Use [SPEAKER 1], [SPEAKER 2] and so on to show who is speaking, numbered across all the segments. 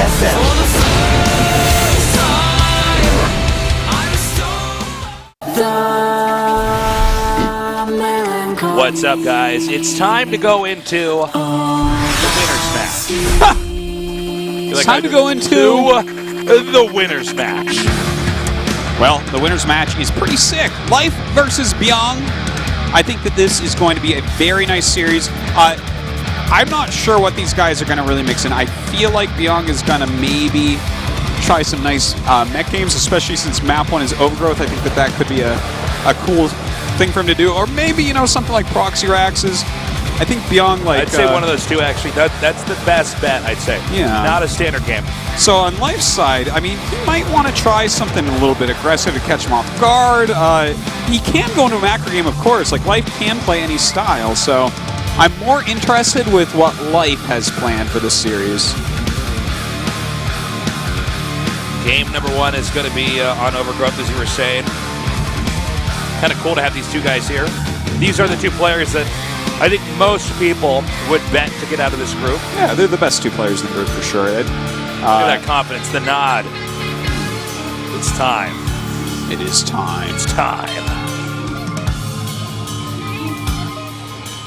[SPEAKER 1] GSL.
[SPEAKER 2] What's up, guys? It's time to go into the winner's match.
[SPEAKER 3] It's time to go into
[SPEAKER 2] the winner's match.
[SPEAKER 3] Well, the winner's match is pretty sick. Life versus Byung. I think that this is going to be a very nice series. I'm not sure what these guys are going to really mix in. I feel like Byung is going to maybe try some nice mech games, especially since map 1 is Overgrowth. I think that that could be a cool thing for him to do. Or maybe, you know, something like Proxy Raxes. I think Byung, like...
[SPEAKER 2] I'd say one of those two, actually. That's the best bet, I'd say.
[SPEAKER 3] Yeah.
[SPEAKER 2] Not a standard game.
[SPEAKER 3] So on Life's side, I mean, he might want to try something a little bit aggressive to catch him off guard. He can go into a macro game, of course. Like, Life can play any style, so I'm more interested with what Life has planned for this series.
[SPEAKER 2] Game number 1 is going to be on Overgrowth, as you were saying. Kind of cool to have these two guys here. These are the two players that I think most people would bet to get out of this group.
[SPEAKER 3] Yeah, they're the best two players in the group for sure.
[SPEAKER 2] Look at that confidence, the nod. It's time.
[SPEAKER 3] It is time.
[SPEAKER 2] It's time.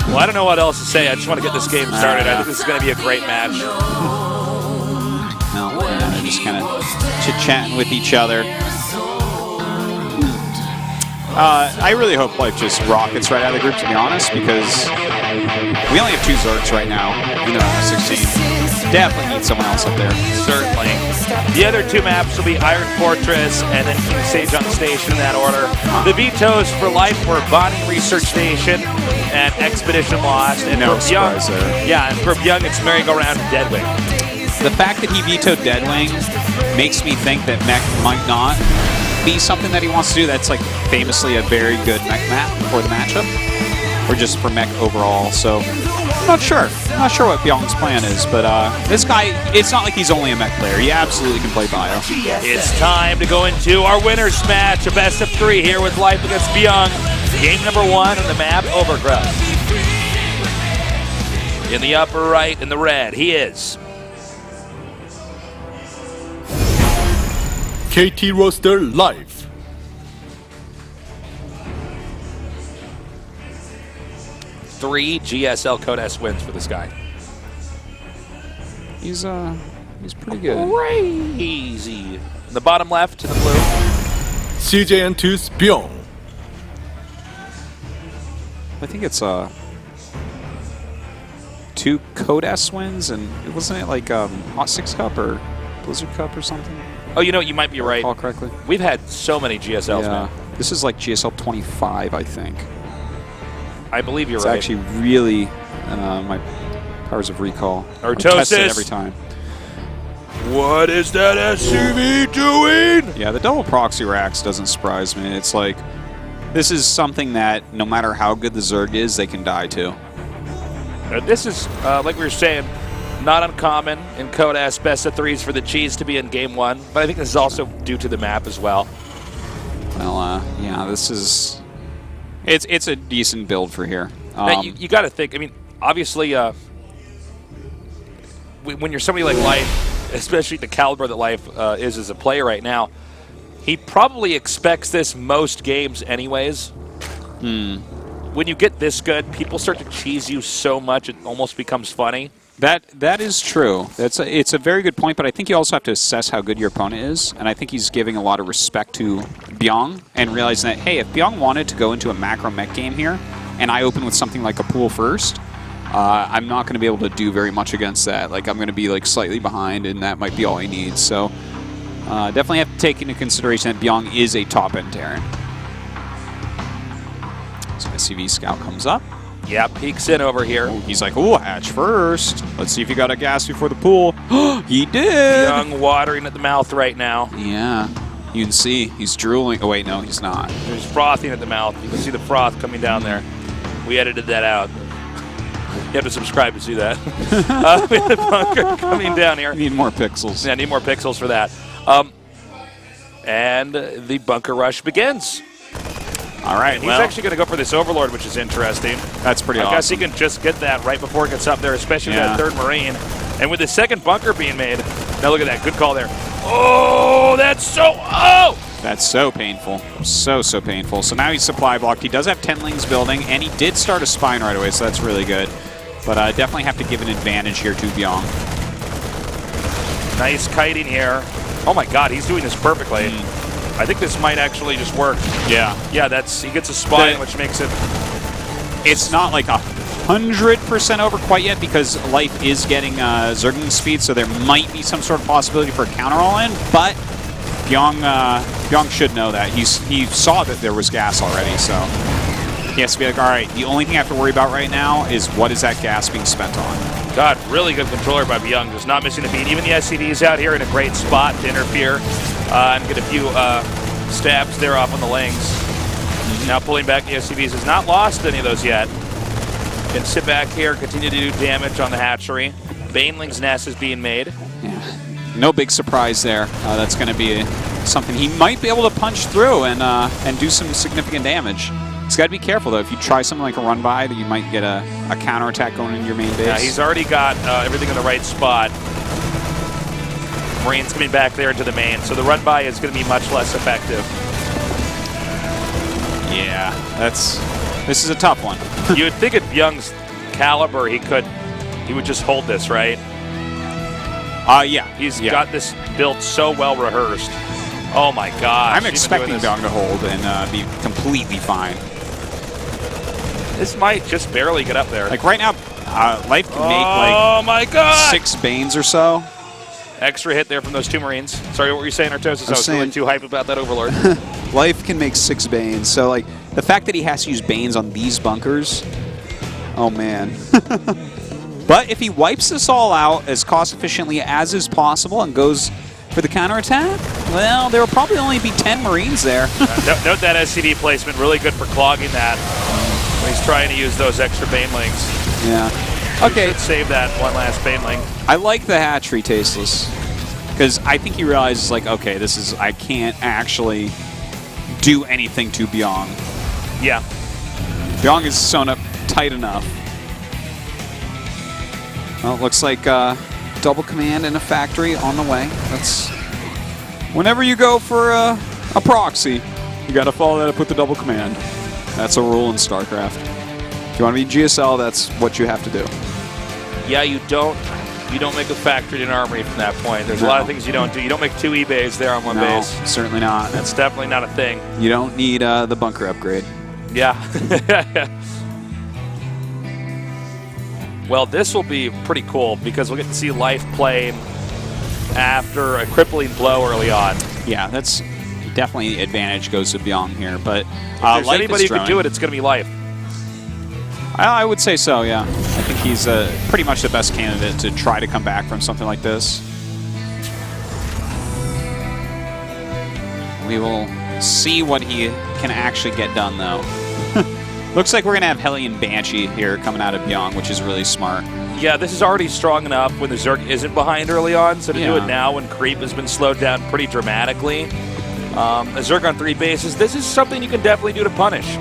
[SPEAKER 2] Well, I don't know what else to say. I just want to get this game started. I think this is going to be a great match.
[SPEAKER 3] No, yeah, just kind of chit-chatting with each other. I really hope Life just rockets right out of the group, to be honest, because we only have 2 Zergs right now in the round of 16. Definitely need someone else up there.
[SPEAKER 2] Certainly. The other 2 maps will be Iron Fortress and then King Sage on Station in that order. The vetoes for Life were Bonnie Research Station and Expedition Lost. And
[SPEAKER 3] no
[SPEAKER 2] for
[SPEAKER 3] surprise
[SPEAKER 2] Byung,
[SPEAKER 3] there.
[SPEAKER 2] yeah, and for Byung, it's Merry-Go-Round and Deadwing.
[SPEAKER 3] The fact that he vetoed Deadwing makes me think that mech might not be something that he wants to do. That's like famously a very good mech map for the matchup, or just for mech overall. So I'm not sure. I'm not sure what Byung's plan is, but this guy, it's not like he's only a mech player. He absolutely can play bio.
[SPEAKER 2] It's time to go into our winner's match, a best of 3 here with Life against Byung. Game number 1 on the map, Overgrowth. In the upper right, in the red, he is
[SPEAKER 4] KT roster Live.
[SPEAKER 2] three GSL Code S wins for this guy.
[SPEAKER 3] He's pretty good.
[SPEAKER 2] Crazy. In the bottom left to the blue.
[SPEAKER 4] CJN2's Byung.
[SPEAKER 3] I think it's 2 Code S wins, and wasn't it like Hot 6 Cup or Blizzard Cup or something?
[SPEAKER 2] Oh, you know, you might be right.
[SPEAKER 3] Recall correctly.
[SPEAKER 2] We've had so many GSLs now.
[SPEAKER 3] This is like GSL 25, I think.
[SPEAKER 2] I believe you're
[SPEAKER 3] it's
[SPEAKER 2] right.
[SPEAKER 3] It's actually really my powers of recall.
[SPEAKER 2] Or
[SPEAKER 3] test it every time.
[SPEAKER 2] What is that SCV doing?
[SPEAKER 3] Yeah, the double proxy racks doesn't surprise me. It's like, this is something that no matter how good the Zerg is, they can die to.
[SPEAKER 2] This is, like we were saying, not uncommon in Code S, best of 3s for the cheese to be in game 1, but I think this is also due to the map as well.
[SPEAKER 3] Well, yeah, this is... It's a decent build for here.
[SPEAKER 2] Now, you got to think, I mean, obviously, when you're somebody like Life, especially the caliber that Life is as a player right now, he probably expects this most games anyways. When you get this good, people start to cheese you so much it almost becomes funny.
[SPEAKER 3] That is true. It's a very good point, but I think you also have to assess how good your opponent is, and I think he's giving a lot of respect to Byung and realizing that, hey, if Byung wanted to go into a macro mech game here, and I open with something like a pool first, I'm not going to be able to do very much against that. Like, I'm going to be like slightly behind, and that might be all he needs. So definitely have to take into consideration that Byung is a top-end Terran. So SCV Scout comes up.
[SPEAKER 2] Yeah, peeks in over here.
[SPEAKER 3] Oh, he's like, oh, hatch first. Let's see if you got a gas before the pool. He did!
[SPEAKER 2] Byung watering at the mouth right now.
[SPEAKER 3] Yeah, you can see he's drooling. Oh, wait, no, he's not.
[SPEAKER 2] He's frothing at the mouth. You can see the froth coming down there. We edited that out. You have to subscribe to see that. We have the bunker coming down here.
[SPEAKER 3] Need more pixels.
[SPEAKER 2] Yeah, need more pixels for that. And the bunker rush begins.
[SPEAKER 3] All right,
[SPEAKER 2] He's actually going to go for this Overlord, which is interesting.
[SPEAKER 3] That's pretty awesome.
[SPEAKER 2] I guess he can just get that right before it gets up there, especially with that third Marine. And with the second bunker being made, Now look at that. Good call there. Oh, that's so... Oh!
[SPEAKER 3] That's so painful. So painful. So now he's supply blocked. He does have 10 lings building, and he did start a spine right away, so that's really good. But definitely have to give an advantage here to Byung. Nice
[SPEAKER 2] kiting here. Oh my god, he's doing this perfectly. I think this might actually just work.
[SPEAKER 3] Yeah.
[SPEAKER 2] Yeah, he gets a spine, which makes it...
[SPEAKER 3] It's not like 100% over quite yet because Life is getting Zergling's speed, so there might be some sort of possibility for a counter all-in, but Byung should know that. He saw that there was gas already, so he has to be like, all right, the only thing I have to worry about right now is what is that gas being spent on.
[SPEAKER 2] God, really good controller by Byung, just not missing a beat. Even the SCV's out here in a great spot to interfere and get a few stabs there off on the lanes. Now pulling back the SCVs, has not lost any of those yet. Can sit back here, continue to do damage on the hatchery. Baneling's nest is being made.
[SPEAKER 3] Yeah. No big surprise there. That's going to be something he might be able to punch through and do some significant damage. He's got to be careful, though. If you try something like a run-by, that you might get a counterattack going into your main base.
[SPEAKER 2] Yeah, he's already got everything in the right spot. Marine's coming back there into the main, so the run-by is going to be much less effective.
[SPEAKER 3] Yeah, this is a tough one.
[SPEAKER 2] You would think at Byung's caliber, he would just hold this, right?
[SPEAKER 3] Yeah.
[SPEAKER 2] He's got this built so well rehearsed. Oh my gosh.
[SPEAKER 3] I'm expecting Byung to hold and be completely fine.
[SPEAKER 2] This might just barely get up there.
[SPEAKER 3] Like right now, Life can make
[SPEAKER 2] oh my god!
[SPEAKER 3] 6 Banes or so.
[SPEAKER 2] Extra hit there from those 2 Marines. Sorry, what were you saying, Artosis? I was really too hyped about that Overlord.
[SPEAKER 3] Life can make 6 Banes, so like the fact that he has to use Banes on these bunkers, oh man. But if he wipes this all out as cost efficiently as is possible and goes for the counterattack, well, there will probably only be 10 Marines there.
[SPEAKER 2] Note that SCV placement, really good for clogging that when he's trying to use those extra Banelings.
[SPEAKER 3] Yeah. Okay.
[SPEAKER 2] Should save that one last Baneling.
[SPEAKER 3] I like the hatchery Tasteless because I think he realizes, like, okay, I can't actually do anything to Byung.
[SPEAKER 2] Yeah.
[SPEAKER 3] Byung is sewn up tight enough. Well, it looks like double command in a factory on the way. That's whenever you go for a proxy, you got to follow that up with the double command. That's a rule in StarCraft. If you want to be GSL, that's what you have to do.
[SPEAKER 2] Yeah, you don't make a factory in armory from that point. There's a lot of things you don't do. You don't make 2 E-bays there on one base.
[SPEAKER 3] Certainly not.
[SPEAKER 2] That's definitely not a thing.
[SPEAKER 3] You don't need the bunker upgrade.
[SPEAKER 2] Yeah. Well, this will be pretty cool because we'll get to see Life play after a crippling blow early on.
[SPEAKER 3] Yeah, that's definitely
[SPEAKER 2] advantage
[SPEAKER 3] goes to Byung here. But
[SPEAKER 2] if there's anybody who can do it, it's going to be Life.
[SPEAKER 3] I would say so, yeah. I think he's pretty much the best candidate to try to come back from something like this. We will see what he can actually get done, though. Looks like we're going to have Hellion Banshee here coming out of Byung, which is really smart.
[SPEAKER 2] Yeah, this is already strong enough when the Zerg isn't behind early on, so to do it now when creep has been slowed down pretty dramatically. A Zerg on 3 bases, this is something you can definitely do to punish.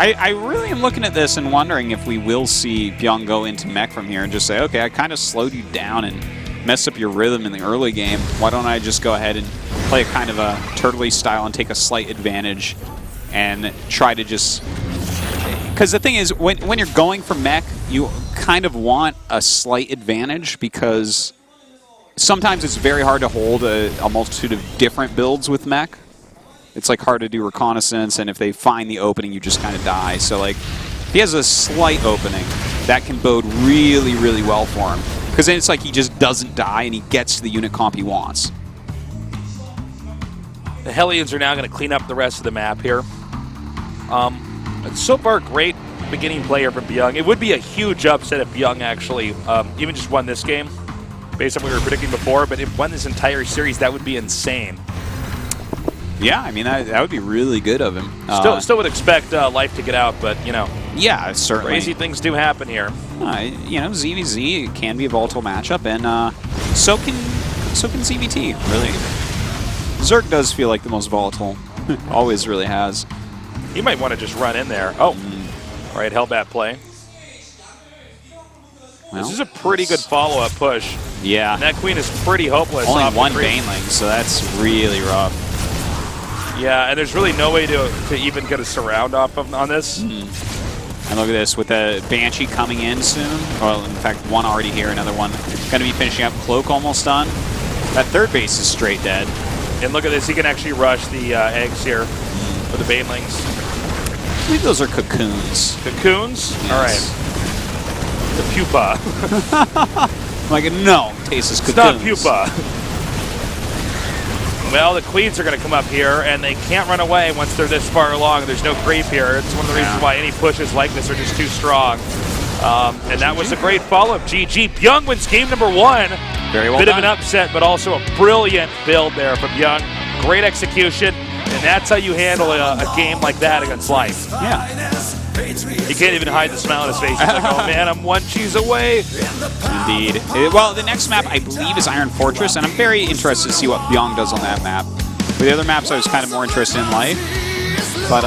[SPEAKER 3] I really am looking at this and wondering if we will see Byung go into mech from here and just say, okay, I kind of slowed you down and messed up your rhythm in the early game. Why don't I just go ahead and play a kind of a turtley style and take a slight advantage and try to just... Because the thing is, when you're going for mech, you kind of want a slight advantage because sometimes it's very hard to hold a multitude of different builds with mech. It's like hard to do reconnaissance, and if they find the opening, you just kind of die. So like, if he has a slight opening, that can bode really, really well for him. Because then it's like he just doesn't die, and he gets to the unit comp he wants.
[SPEAKER 2] The Hellions are now going to clean up the rest of the map here. So far, great beginning player from Byung. It would be a huge upset if Byung actually even just won this game, based on what we were predicting before, but if won this entire series, that would be insane.
[SPEAKER 3] Yeah, I mean, that would be really good of him.
[SPEAKER 2] Still would expect Life to get out, but, you know.
[SPEAKER 3] Yeah, certainly.
[SPEAKER 2] Crazy things do happen here.
[SPEAKER 3] You know, ZVZ can be a volatile matchup, and so can ZVT, really. Zerg does feel like the most volatile. Always really has.
[SPEAKER 2] He might want to just run in there. Oh, all right, Hellbat play. Well, this is a pretty good follow-up push.
[SPEAKER 3] Yeah.
[SPEAKER 2] And that queen is pretty hopeless.
[SPEAKER 3] Only
[SPEAKER 2] off the
[SPEAKER 3] one
[SPEAKER 2] creep.
[SPEAKER 3] baneling, so that's really rough.
[SPEAKER 2] Yeah, and there's really no way to even get a surround off of on this.
[SPEAKER 3] And look at this, with the Banshee coming in soon. Well, in fact, one already here, another one going to be finishing up. Cloak almost done. That third base is straight dead.
[SPEAKER 2] And look at this, he can actually rush the eggs here for the banelings.
[SPEAKER 3] I believe those are cocoons.
[SPEAKER 2] Cocoons?
[SPEAKER 3] Yes.
[SPEAKER 2] All right. The pupa.
[SPEAKER 3] I'm like, no, tastes as
[SPEAKER 2] It's
[SPEAKER 3] cocoons.
[SPEAKER 2] not pupa. Well, the queens are going to come up here, and they can't run away once they're this far along. There's no creep here. It's one of the reasons why any pushes like this are just too strong. And that was a great follow-up. GG. Byung wins game number 1.
[SPEAKER 3] Very well
[SPEAKER 2] Bit
[SPEAKER 3] done.
[SPEAKER 2] of an upset, but also a brilliant build there from Byung. Great execution, and that's how you handle a game like that against Life.
[SPEAKER 3] Yeah.
[SPEAKER 2] You can't even hide the smile on his face. He's like, oh man, I'm one cheese away.
[SPEAKER 3] Indeed. Well, the next map, I believe, is Iron Fortress, and I'm very interested to see what Byung does on that map. With the other maps, I was kind of more interested in Life. But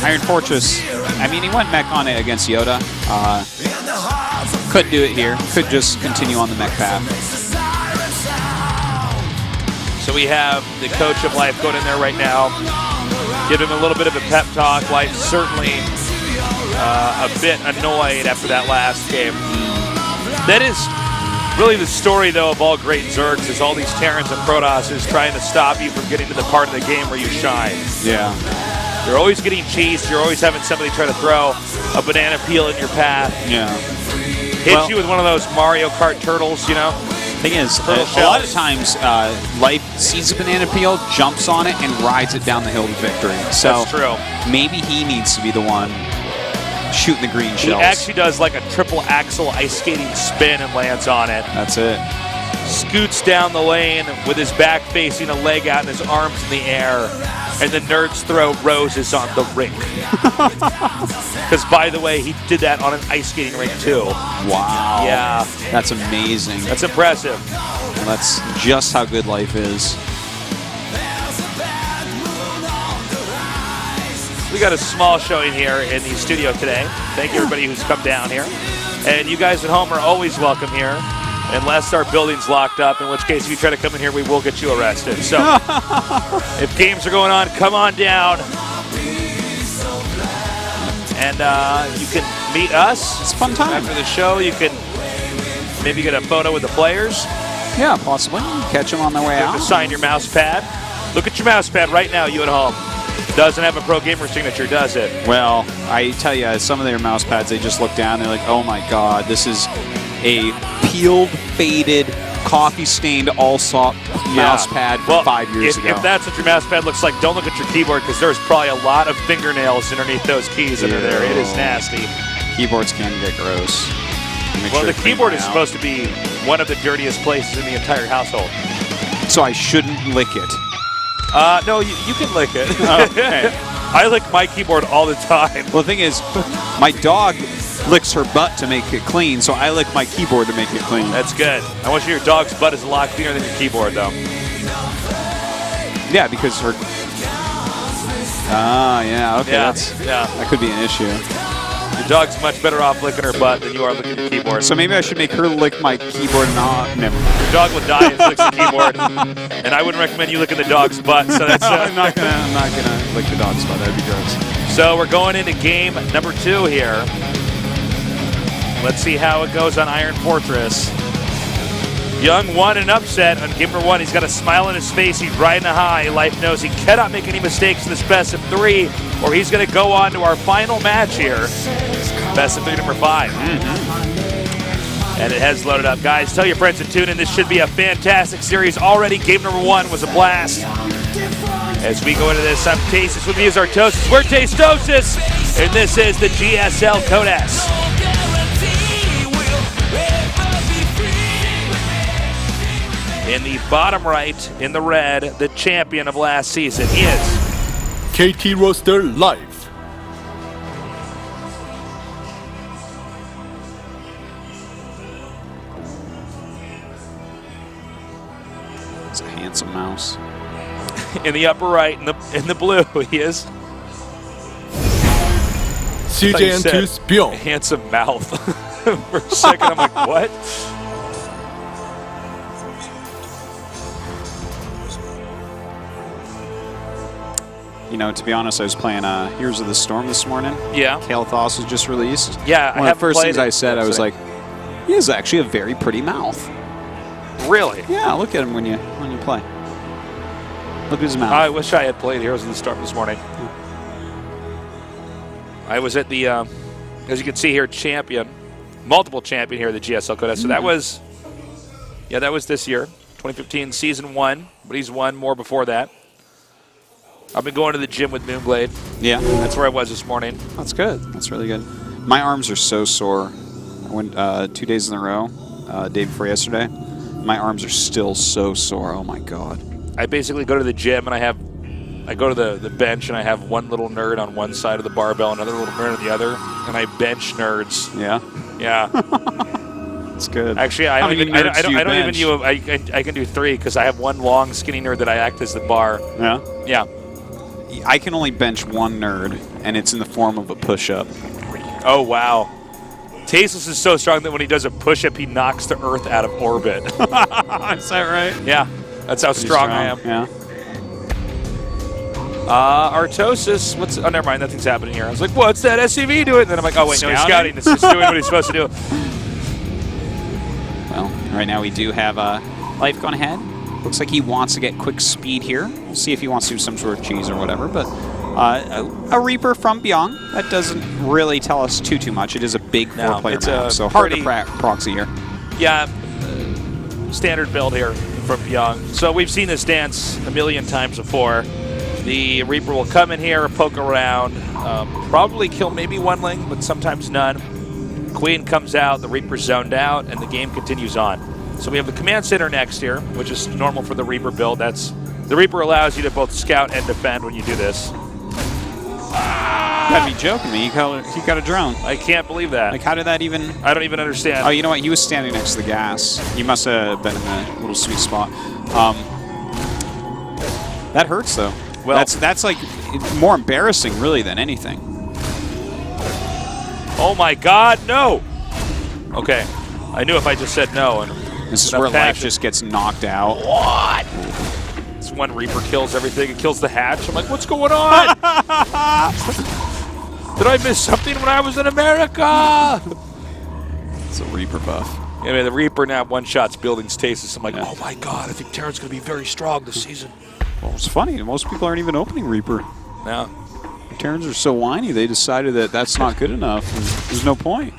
[SPEAKER 3] Iron Fortress, I mean, he went mech on it against Yoda. Could do it here. Could just continue on the mech path.
[SPEAKER 2] So we have the coach of Life going in there right now. Give him a little bit of a pep talk. Life certainly a bit annoyed after that last game. That is really the story, though, of all great Zergs, is all these Terrans and Protosses trying to stop you from getting to the part of the game where you shine.
[SPEAKER 3] Yeah.
[SPEAKER 2] You're always getting cheesed. You're always having somebody try to throw a banana peel in your path.
[SPEAKER 3] Yeah.
[SPEAKER 2] Hit you with one of those Mario Kart turtles, you know?
[SPEAKER 3] Thing is,
[SPEAKER 2] Turtle
[SPEAKER 3] a lot of times, Life sees a banana peel, jumps on it, and rides it down the hill to victory. So
[SPEAKER 2] That's true.
[SPEAKER 3] maybe he needs to be the one shooting the green
[SPEAKER 2] He
[SPEAKER 3] shells.
[SPEAKER 2] actually does like a triple axle ice skating spin and lands on it.
[SPEAKER 3] That's it.
[SPEAKER 2] Scoots down the lane with his back facing a leg out and his arms in the air. And the nerds throw roses on the rink. Because, by the way, he did that on an ice skating rink, too.
[SPEAKER 3] Wow.
[SPEAKER 2] Yeah.
[SPEAKER 3] That's amazing.
[SPEAKER 2] That's impressive.
[SPEAKER 3] Well, that's just how good Life is.
[SPEAKER 2] We got a small showing here in the studio today. Thank you, everybody who's come down here. And you guys at home are always welcome here, unless our building's locked up, in which case if you try to come in here, we will get you arrested. So if games are going on, come on down. And you can meet us.
[SPEAKER 3] It's a fun time.
[SPEAKER 2] After the show, you can maybe get a photo with the players.
[SPEAKER 3] Yeah, possibly. Catch them on their way out.
[SPEAKER 2] Just sign your mouse pad. Look at your mouse pad right now, you at home. Doesn't have a Pro Gamer signature, does it?
[SPEAKER 3] Well, I tell you, some of their mouse pads, they just look down, they're like, oh my god, this is a peeled, faded, coffee-stained, all-salt mouse pad from 5 years ago.
[SPEAKER 2] If that's what your mouse pad looks like, don't look at your keyboard, because there's probably a lot of fingernails underneath those keys that are there. It is nasty.
[SPEAKER 3] Keyboards can get gross.
[SPEAKER 2] Well, the keyboard is supposed to be one of the dirtiest places in the entire household.
[SPEAKER 3] So I shouldn't lick it.
[SPEAKER 2] No, you can lick it.
[SPEAKER 3] Okay.
[SPEAKER 2] I lick my keyboard all the time.
[SPEAKER 3] Well, the thing is, my dog licks her butt to make it clean, so I lick my keyboard to make it clean.
[SPEAKER 2] That's good. I want you your dog's butt is a lot cleaner than your keyboard, though.
[SPEAKER 3] Yeah, because her... Ah, yeah, okay,
[SPEAKER 2] Yeah,
[SPEAKER 3] that could be an issue.
[SPEAKER 2] Your dog's much better off licking her butt than you are licking your keyboard.
[SPEAKER 3] So maybe I should make her lick my keyboard and not... Never mind.
[SPEAKER 2] Your dog will die if he licks the keyboard. And I wouldn't recommend you licking the dog's butt. So that's
[SPEAKER 3] I'm not gonna lick the dog's butt. That'd be gross.
[SPEAKER 2] So we're going into game number 2 here. Let's see how it goes on Iron Fortress. Young won an upset on game number 1. He's got a smile on his face. He's riding a high. Life knows he cannot make any mistakes in this best of 3, or he's going to go on to our final match here. Best of 3 number 5. And it has loaded up. Guys, tell your friends to tune in. This should be a fantastic series already. Game number 1 was a blast. As we go into this, I'm Tasis. With me is Artosis. We're Tastosis. And this is the GSL Code S. In the bottom right, in the red, the champion of last season is
[SPEAKER 4] KT Roaster Live.
[SPEAKER 3] It's a handsome mouse.
[SPEAKER 2] in the upper right, in the blue. He is
[SPEAKER 4] CJN2
[SPEAKER 2] a
[SPEAKER 4] Spion.
[SPEAKER 2] handsome mouth. For a second, I'm like, what?
[SPEAKER 3] You know, to be honest, I was playing Heroes of the Storm this morning.
[SPEAKER 2] Yeah.
[SPEAKER 3] Kael'thas was just released.
[SPEAKER 2] Yeah,
[SPEAKER 3] One of the first things I said, I was like, he has actually a very pretty mouth.
[SPEAKER 2] Really?
[SPEAKER 3] Yeah, look at him when you play. Look at his mouth.
[SPEAKER 2] I wish I had played Heroes of the Storm this morning. I was at the, as you can see here, multiple champion here at the GSL Code S. So that was, that was this year, 2015 Season 1, but he's won more before that. I've been going to the gym with Moonblade.
[SPEAKER 3] Yeah.
[SPEAKER 2] That's where I was this morning.
[SPEAKER 3] That's good. That's really good. My arms are so sore. I went 2 days in a row, day before yesterday. My arms are still so sore. Oh, my God.
[SPEAKER 2] I basically go to the gym, and I go to the bench, and I have one little nerd on one side of the barbell, another little nerd on the other, and I bench nerds.
[SPEAKER 3] Yeah?
[SPEAKER 2] Yeah.
[SPEAKER 3] That's good.
[SPEAKER 2] Actually, I can do 3 because I have one long, skinny nerd that I act as the bar.
[SPEAKER 3] Yeah?
[SPEAKER 2] Yeah.
[SPEAKER 3] I can only bench one nerd, and it's in the form of a push-up.
[SPEAKER 2] Oh, wow. Tasteless is so strong that when he does a push-up, he knocks the Earth out of orbit.
[SPEAKER 3] Is that right?
[SPEAKER 2] Yeah. That's how strong I am.
[SPEAKER 3] Yeah.
[SPEAKER 2] Artosis, oh, never mind, nothing's happening here. I was like, what's that SCV doing? And then I'm like, oh, wait, no, he's scouting. It's just doing what he's supposed to do.
[SPEAKER 3] Well, right now we do have Life going ahead. Looks like he wants to get quick speed here. We'll see if he wants to do some sort of cheese or whatever. But a Reaper from Byung. That doesn't really tell us too much. It is a big 4-player map, so hard to proxy here.
[SPEAKER 2] Yeah, standard build here from Byung. So we've seen this dance a million times before. The Reaper will come in here, poke around, probably kill maybe one Ling, but sometimes none. Queen comes out, the Reaper's zoned out, and the game continues on. So we have the command center next here, which is normal for the Reaper build. The Reaper allows you to both scout and defend when you do this.
[SPEAKER 3] You gotta be joking me. He got a drone.
[SPEAKER 2] I can't believe that.
[SPEAKER 3] Like, how did that even...
[SPEAKER 2] I don't even understand.
[SPEAKER 3] Oh, you know what? He was standing next to the gas. He must have been in the little sweet spot. That hurts, though. Well, that's like more embarrassing, really, than anything.
[SPEAKER 2] Oh, my God, no! Okay. I knew if I just said no. And
[SPEAKER 3] this is where life just gets knocked out.
[SPEAKER 2] What? This one Reaper kills everything. It kills the hatch. I'm like, what's going on? Did I miss something when I was in America?
[SPEAKER 3] It's a Reaper buff.
[SPEAKER 2] Yeah, I mean, the Reaper now one-shots building stasis. I'm like, oh my God, I think Terran's going to be very strong this season.
[SPEAKER 3] Well, it's funny. Most people aren't even opening Reaper.
[SPEAKER 2] No.
[SPEAKER 3] Terrans are so whiny, they decided that that's not good enough. There's no point.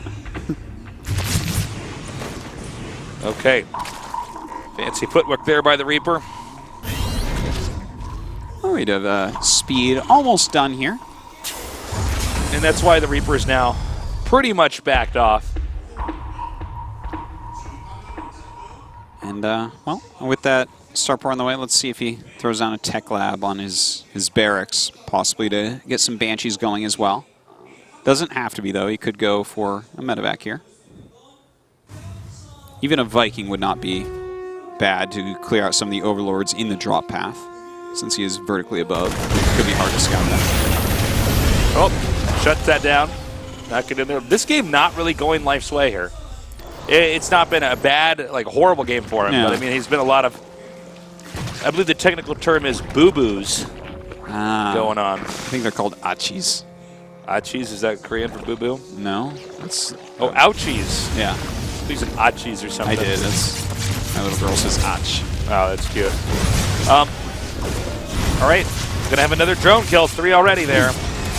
[SPEAKER 2] Okay. Fancy footwork there by the Reaper.
[SPEAKER 3] Oh, we'd have speed almost done here.
[SPEAKER 2] And that's why the Reaper is now pretty much backed off.
[SPEAKER 3] And, well, with that Starport on the way, let's see if he throws down a tech lab on his barracks, possibly to get some Banshees going as well. Doesn't have to be, though. He could go for a medevac here. Even a Viking would not be bad to clear out some of the Overlords in the drop path, since he is vertically above. It could be hard to scout that.
[SPEAKER 2] Oh, shuts that down. Knock it in there. This game not really going Life's way here. It's not been a bad, like, horrible game for him. Yeah. But, I mean, he's been a lot of, I believe the technical term is boo-boos going on.
[SPEAKER 3] I think they're called achis.
[SPEAKER 2] Achis, is that Korean for boo-boo?
[SPEAKER 3] No. That's,
[SPEAKER 2] oh, ouchies.
[SPEAKER 3] Yeah.
[SPEAKER 2] These are achis or something.
[SPEAKER 3] I did. That's, my little girl says ach.
[SPEAKER 2] Oh, that's cute. All right. Going to have another drone kill. 3 already there.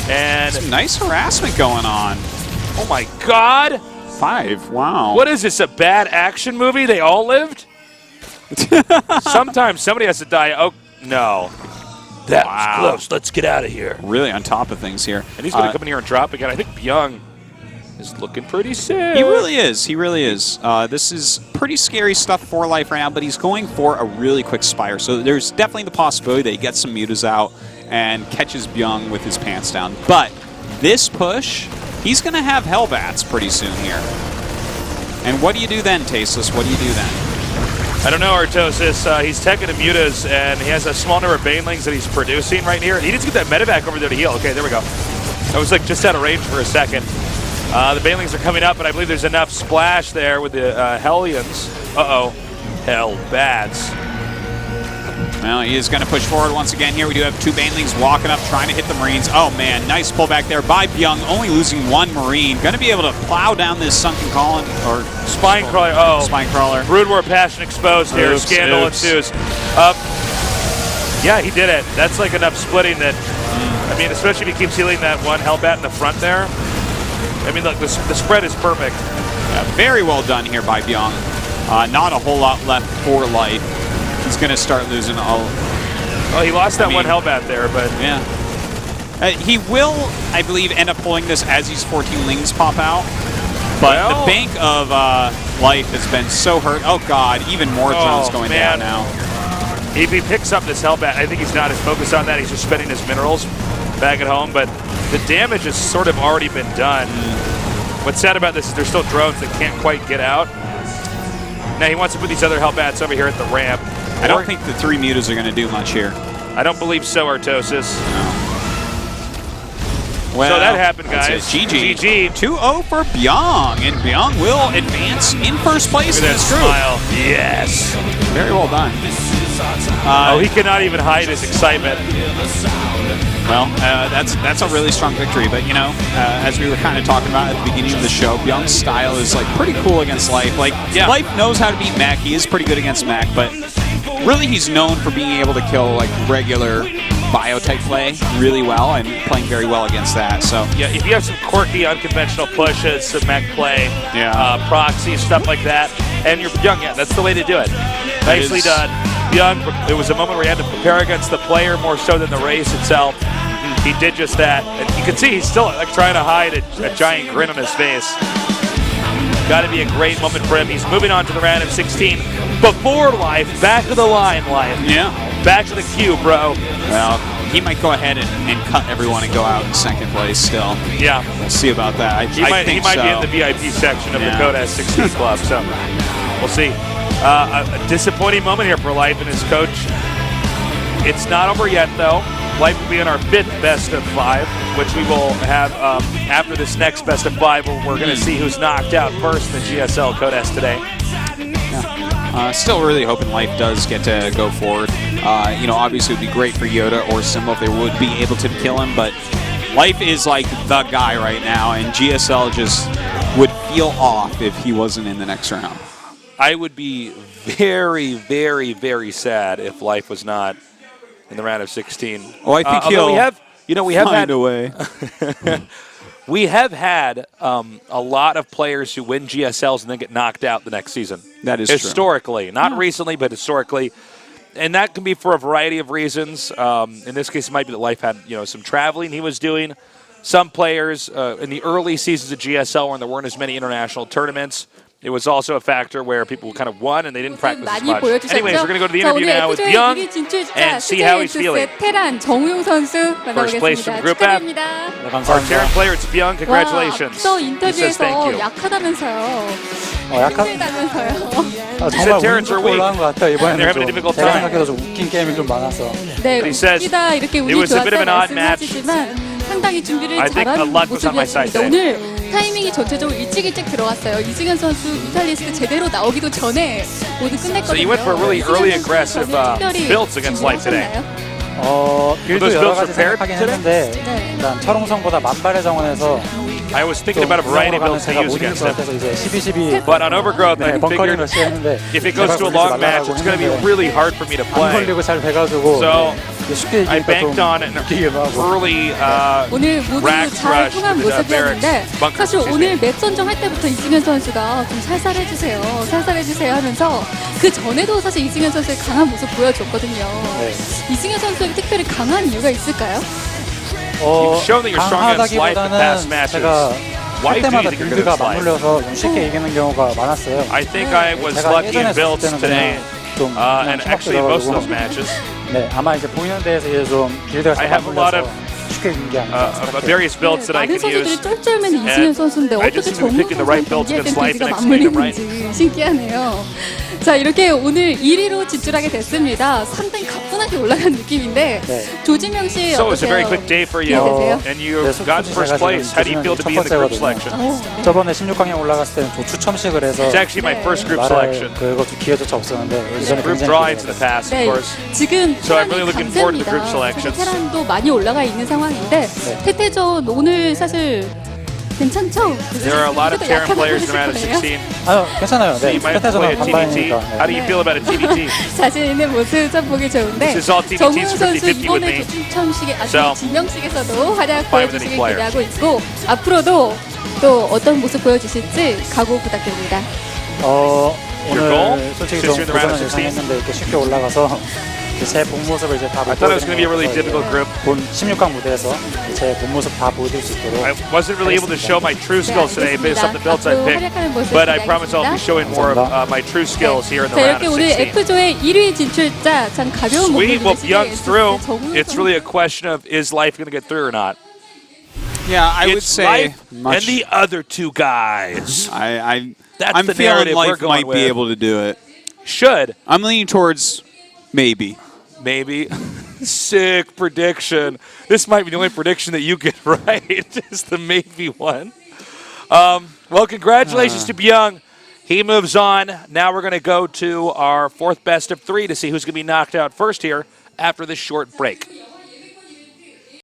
[SPEAKER 2] And
[SPEAKER 3] some nice harassment going on.
[SPEAKER 2] Oh, my God.
[SPEAKER 3] 5. Wow.
[SPEAKER 2] What is this, a bad action movie? They all lived? Sometimes somebody has to die. Oh, no. That was close. Let's get out of here.
[SPEAKER 3] Really on top of things here.
[SPEAKER 2] And he's going to come in here and drop again. I think Byung is looking pretty sick.
[SPEAKER 3] He really is. He really is. This is pretty scary stuff for Life right now, but he's going for a really quick Spire. So there's definitely the possibility that he gets some mutas out and catches Byung with his pants down. But this push, he's going to have Hellbats pretty soon here. And what do you do then, Tasteless? What do you do then?
[SPEAKER 2] I don't know, Artosis. He's teching to mutas, and he has a small number of Banelings that he's producing right here. He needs to get that medevac over there to heal. Okay, there we go. I was like just out of range for a second. The Banelings are coming up, and I believe there's enough splash there with the Hellions. Uh-oh. Hellbats.
[SPEAKER 3] Well, he is going to push forward once again here. We do have two Banelings walking up, trying to hit the Marines. Oh, man, nice pullback there by Byung, only losing one Marine. Going to be able to plow down this sunken column, or
[SPEAKER 2] Spine crawler. Oh,
[SPEAKER 3] spine crawler.
[SPEAKER 2] Brood War Passion exposed here. Scandal ensues. Yeah, he did it. That's like enough splitting that, I mean, especially if he keeps healing that one Hellbat in the front there. I mean, look, the spread is perfect.
[SPEAKER 3] Yeah, very well done here by Byung. Not a whole lot left for Life. He's going to start losing all.
[SPEAKER 2] Oh, he lost that one Hellbat there, but
[SPEAKER 3] yeah. He will, I believe, end up pulling this as these 14 Lings pop out. But the bank of Life has been so hurt. Oh, God, even more drones going down now.
[SPEAKER 2] If he picks up this Hellbat, I think he's not as focused on that. He's just spending his minerals back at home. But the damage has sort of already been done. What's sad about this is there's still drones that can't quite get out. Now he wants to put these other Hellbats over here at the ramp.
[SPEAKER 3] I don't think the 3 mutas are going to do much here.
[SPEAKER 2] I don't believe so, Artosis.
[SPEAKER 3] No. Well,
[SPEAKER 2] so that happened, guys.
[SPEAKER 3] GG. 2-0 for Byung, and Byung will advance in first place in this group.
[SPEAKER 2] Smile. Yes.
[SPEAKER 3] Very well done.
[SPEAKER 2] Oh, he cannot even hide his excitement.
[SPEAKER 3] Well, that's a really strong victory, but you know, as we were kind of talking about at the beginning of the show, Byung's style is like pretty cool against Life. Like, Life knows how to beat Mech. He is pretty good against Mech, but really he's known for being able to kill like regular bio-type play really well and playing very well against that. So
[SPEAKER 2] yeah, if you have some quirky, unconventional pushes, some mech play, proxy, stuff like that, and you're Byung, that's the way to do it. Nicely done. Byung, it was a moment where he had to prepare against the player more so than the race itself. He did just that. And you can see he's still like trying to hide a giant grin on his face. Got to be a great moment for him. He's moving on to the round of 16. Before Life, back of the line, Life.
[SPEAKER 3] Yeah.
[SPEAKER 2] Back to the queue, bro.
[SPEAKER 3] Well, he might go ahead and cut everyone and go out in second place still.
[SPEAKER 2] Yeah.
[SPEAKER 3] We'll see about that.
[SPEAKER 2] He might be in the VIP section of the Code S 16 club, so we'll see. A disappointing moment here for Life and his coach. It's not over yet, though. Life will be in our 5th best of 5, which we will have after this next best of 5, where we're going to see who's knocked out first in the GSL Code S today.
[SPEAKER 3] Yeah. Still really hoping Life does get to go forward. You know, obviously it would be great for Yoda or Symbol if they would be able to kill him, but Life is like the guy right now, and GSL just would feel off if he wasn't in the next round.
[SPEAKER 2] I would be very, very, very sad if Life was not in the round of 16.
[SPEAKER 3] Oh, I think
[SPEAKER 2] we have
[SPEAKER 3] find a way.
[SPEAKER 2] We have had a lot of players who win GSLs and then get knocked out the next season.
[SPEAKER 3] That is
[SPEAKER 2] historically, not recently, but historically, and that can be for a variety of reasons. In this case, it might be that Life had some traveling he was doing. Some players in the early seasons of GSL, when there weren't as many international tournaments, it was also a factor where people kind of won and they didn't practice as much. Anyways, we're going to go to the interview now with Byung and see how he's feeling. First place from Group F. Our Terran player, it's Byung. Congratulations. He says thank you. He said Terrans are weak and they're having a difficult time. He says it was a bit of an odd match. I think the luck was on my side today.
[SPEAKER 1] 타이밍이 전체적으로 일찍 들어갔어요. 이승현 선수 뮤탈리스트 제대로 나오기도 전에 모두 끝냈거든요.
[SPEAKER 2] So you went for really early aggressive builds against Life today.
[SPEAKER 5] 빌드 여러 가지 생각하긴 했는데 일단 철옹성보다 만발의 정원에서
[SPEAKER 2] I was thinking about a variety of builds to use against him. But on Overgrowth, I figured if it goes to a long match, it's going to be really hard for me to play. So I banked on an early
[SPEAKER 1] 오늘 모두 잘 통한 모습이었는데 사실 오늘 맵 선정할 때부터 이승현 선수가 좀 살살해주세요 하면서 그 전에도 사실 이승현 선수의 강한 모습 보여줬거든요. 이승현 선수에게 특별히 강한 이유가 있을까요?
[SPEAKER 5] 강하다기보다는 제가 할 때마다 빌드가 맞물려서 쉽게 이기는 경우가 많았어요.
[SPEAKER 2] I think I was lucky in builds today, and actually in most of those matches.
[SPEAKER 5] 네, 아마 이제 보이는 데에서 이제 좀 빌드가 잘 맞물려서 쉽게 이긴 게 아닌가.
[SPEAKER 2] Various builds that I can use.
[SPEAKER 1] 쩔쩔맨 이승현 선수인데 어떻게 정우영 선수랑 경기할 땐 빌드가 맞물리는지 신기하네요. 자, 이렇게 오늘 1위로 진출하게 됐습니다. 상당히 가뿐하게 올라간 느낌인데
[SPEAKER 5] 네.
[SPEAKER 1] 조지명 씨
[SPEAKER 2] So it's a
[SPEAKER 1] 어떠세요?
[SPEAKER 2] very quick day for you,
[SPEAKER 1] 기대되세요?
[SPEAKER 2] and you
[SPEAKER 5] 네,
[SPEAKER 2] got first place. How do you feel to be in the group selection?
[SPEAKER 5] 저번에 16강에 올라갔을 때는 조추 첨식을 해서
[SPEAKER 2] It's actually my first group selection.
[SPEAKER 5] 그것도 기회조차 없었는데 이전에
[SPEAKER 2] Group
[SPEAKER 5] 굉장히
[SPEAKER 2] drawings in the past, of
[SPEAKER 1] 네,
[SPEAKER 2] course.
[SPEAKER 1] 지금
[SPEAKER 2] So I'm
[SPEAKER 1] 테란이
[SPEAKER 2] really looking forward to the group
[SPEAKER 1] 강세입니다.
[SPEAKER 2] selections.
[SPEAKER 1] 테란도 많이 올라가 있는 상황인데 태태전 오늘 사실 괜찮죠?
[SPEAKER 2] There are a lot of Terran players in the round of 16.
[SPEAKER 5] 아유 괜찮아요.
[SPEAKER 2] So
[SPEAKER 5] 네,
[SPEAKER 2] you might play
[SPEAKER 5] 패태전은
[SPEAKER 2] a TBT.
[SPEAKER 5] 반반이니까.
[SPEAKER 2] How do you feel about a TBT?
[SPEAKER 1] 자신 있는 모습 좀 보기 좋은데
[SPEAKER 2] This is all TBTs
[SPEAKER 1] 정우영 선수
[SPEAKER 2] 50-50 with
[SPEAKER 1] 이번에
[SPEAKER 2] me.
[SPEAKER 1] 조충첨식에 아주
[SPEAKER 2] So,
[SPEAKER 1] 지명식에서도 활약
[SPEAKER 2] fine with
[SPEAKER 1] 보여주시길
[SPEAKER 2] any player.
[SPEAKER 1] 기대하고 있고 앞으로도 또 어떤 모습 보여주실지 각오 부탁드립니다.
[SPEAKER 2] Your goal?
[SPEAKER 5] 오늘 솔직히
[SPEAKER 2] Since
[SPEAKER 5] 좀
[SPEAKER 2] you're in the round of
[SPEAKER 5] 도전을
[SPEAKER 2] 16?
[SPEAKER 5] 예상했는데 이렇게 쉽게 올라가서 제 본 모습을 이제 다
[SPEAKER 2] I thought it was going to be a really difficult group.
[SPEAKER 5] 본 16강 무대에서 제 본 모습 다 보여드릴 수 있도록
[SPEAKER 2] I wasn't really able to show my true skills today based on the builds I picked, but I promise I'll be showing more of my true skills here in the
[SPEAKER 1] 자,
[SPEAKER 2] round
[SPEAKER 1] 이렇게
[SPEAKER 2] of
[SPEAKER 1] 우리
[SPEAKER 2] 16.
[SPEAKER 1] F조의 1위 진출자 참 가벼운
[SPEAKER 2] Sweet,
[SPEAKER 1] 목표를
[SPEAKER 2] well, Young's through.
[SPEAKER 1] 정우영
[SPEAKER 2] It's really a question of is life going to get through or not?
[SPEAKER 3] Yeah, I would
[SPEAKER 2] It's
[SPEAKER 3] say
[SPEAKER 2] life and the other two guys.
[SPEAKER 3] I'm
[SPEAKER 2] That's the
[SPEAKER 3] feeling
[SPEAKER 2] narrative we're
[SPEAKER 3] life
[SPEAKER 2] going
[SPEAKER 3] might be
[SPEAKER 2] with.
[SPEAKER 3] able to do it.
[SPEAKER 2] Should.
[SPEAKER 3] I'm leaning towards maybe.
[SPEAKER 2] Maybe. Sick prediction. This might be the only prediction that you get right. Is the maybe one. Well, congratulations to Byung. He moves on. Now we're going to go to our fourth best of three to see who's going to be knocked out first here after this short break.